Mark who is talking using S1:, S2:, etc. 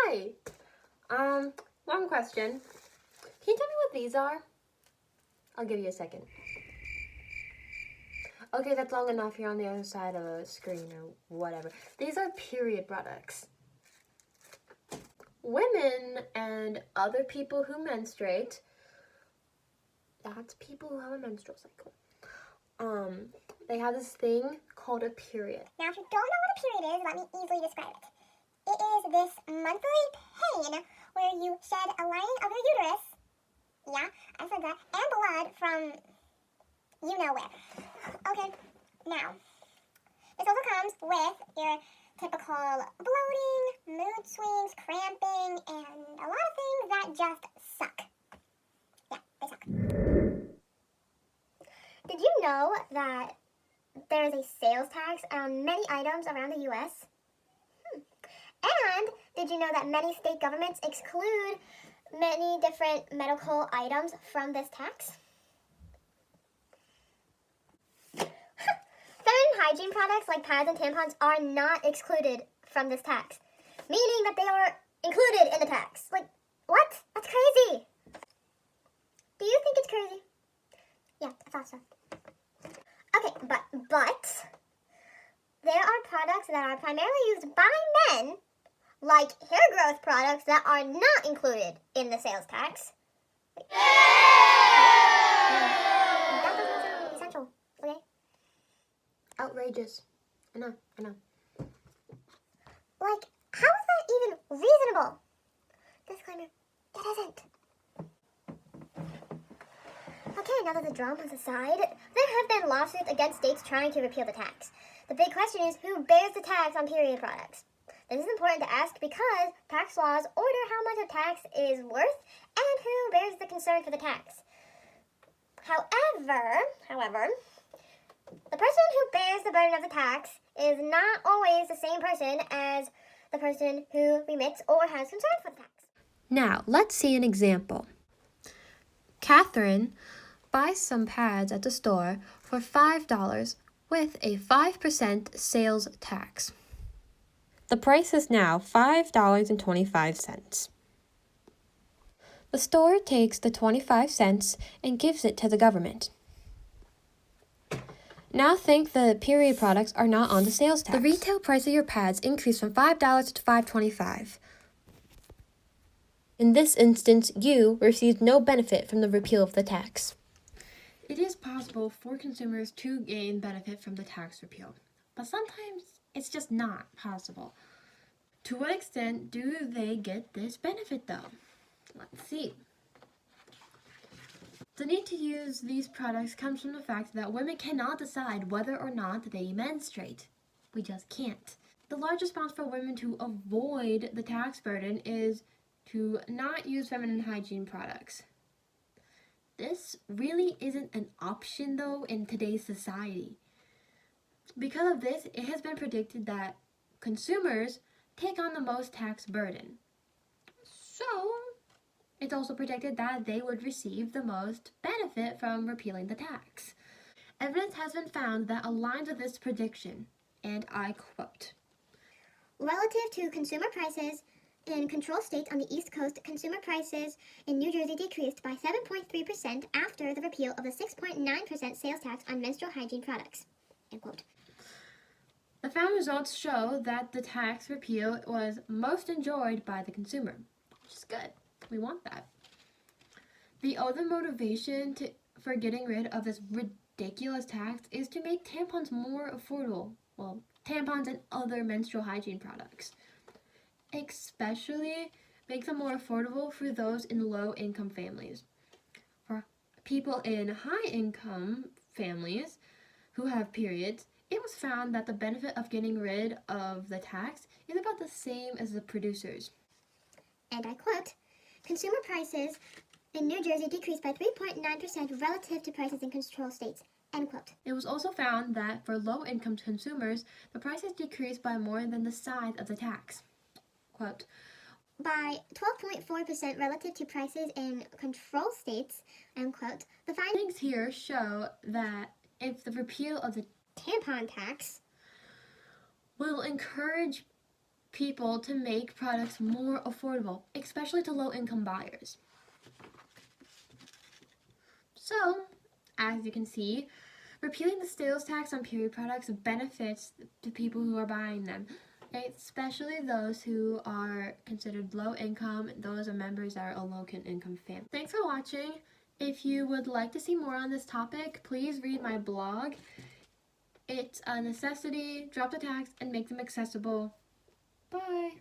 S1: Hi. One question. Can you tell me what these are? I'll give you a second. Okay, that's long enough. You're on the other side of a screen or whatever. These are period products. Women and other people who menstruate, that's people who have a menstrual cycle. They have this thing called a period.
S2: Now, if you don't know what a period is, let me easily describe it. It is this monthly pain where you shed a lining of your uterus, yeah, I said that, and blood from you know where. Okay, now, this also comes with your typical bloating, mood swings, cramping, and a lot of things that just suck. Yeah, they suck. Did you know that there is a sales tax on many items around the U.S.? And did you know that many state governments exclude many different medical items from this tax? Certain hygiene products like pads and tampons are not excluded from this tax, meaning that they are included in the tax. Like, what? That's crazy. Do you think it's crazy? Yeah, I thought so. Okay, but there are products that are primarily used by men, like hair growth products, that are not included in the sales tax. That doesn't sound essential, okay?
S1: Outrageous. I know.
S2: Like, how is that even reasonable? Disclaimer, it isn't. Okay, now that the dramas aside, there have been lawsuits against states trying to repeal the tax. The big question is, who bears the tax on period products? This is important to ask because tax laws order how much a tax is worth and who bears the concern for the tax. However, the person who bears the burden of the tax is not always the same person as the person who remits or has concern for the tax.
S1: Now, let's see an example. Catherine buys some pads at the store for $5 with a 5% sales tax. The price is now $5.25. The store takes the 25 cents and gives it to the government. Now think the period products are not on the sales tax. The retail price of your pads increased from $5 to $5.25. In this instance, you received no benefit from the repeal of the tax. It is possible for consumers to gain benefit from the tax repeal, but sometimes it's just not possible. To what extent do they get this benefit, though? Let's see. The need to use these products comes from the fact that women cannot decide whether or not they menstruate. We just can't. The large response for women to avoid the tax burden is to not use feminine hygiene products. This really isn't an option, though, in today's society. Because of this, it has been predicted that consumers take on the most tax burden. So, it's also predicted that they would receive the most benefit from repealing the tax. Evidence has been found that aligns with this prediction, and I quote,
S2: Relative to consumer prices, in control states on the East Coast, consumer prices in New Jersey decreased by 7.3% after the repeal of the 6.9% sales tax on menstrual hygiene products. End quote.
S1: The found results show that the tax repeal was most enjoyed by the consumer, which is good. We want that. The other motivation for getting rid of this ridiculous tax is to make tampons more affordable. Well, tampons and other menstrual hygiene products. Especially make them more affordable for those in low-income families. For people in high-income families who have periods, it was found that the benefit of getting rid of the tax is about the same as the producers.
S2: And I quote, consumer prices in New Jersey decreased by 3.9% relative to prices in control states. End quote.
S1: It was also found that for low-income consumers, the prices decreased by more than the size of the tax. Quote,
S2: by 12.4% relative to prices in control states, end quote. The
S1: findings here show that if the repeal of the
S2: tampon tax
S1: will encourage people to make products more affordable, especially to low-income buyers. So, as you can see, repealing the sales tax on period products benefits the people who are buying them, especially those who are considered low income. Those are members that are a low income family. Thanks for watching. If you would like to see more on this topic, please read my blog. It's a necessity. Drop the tax and make them accessible. Bye.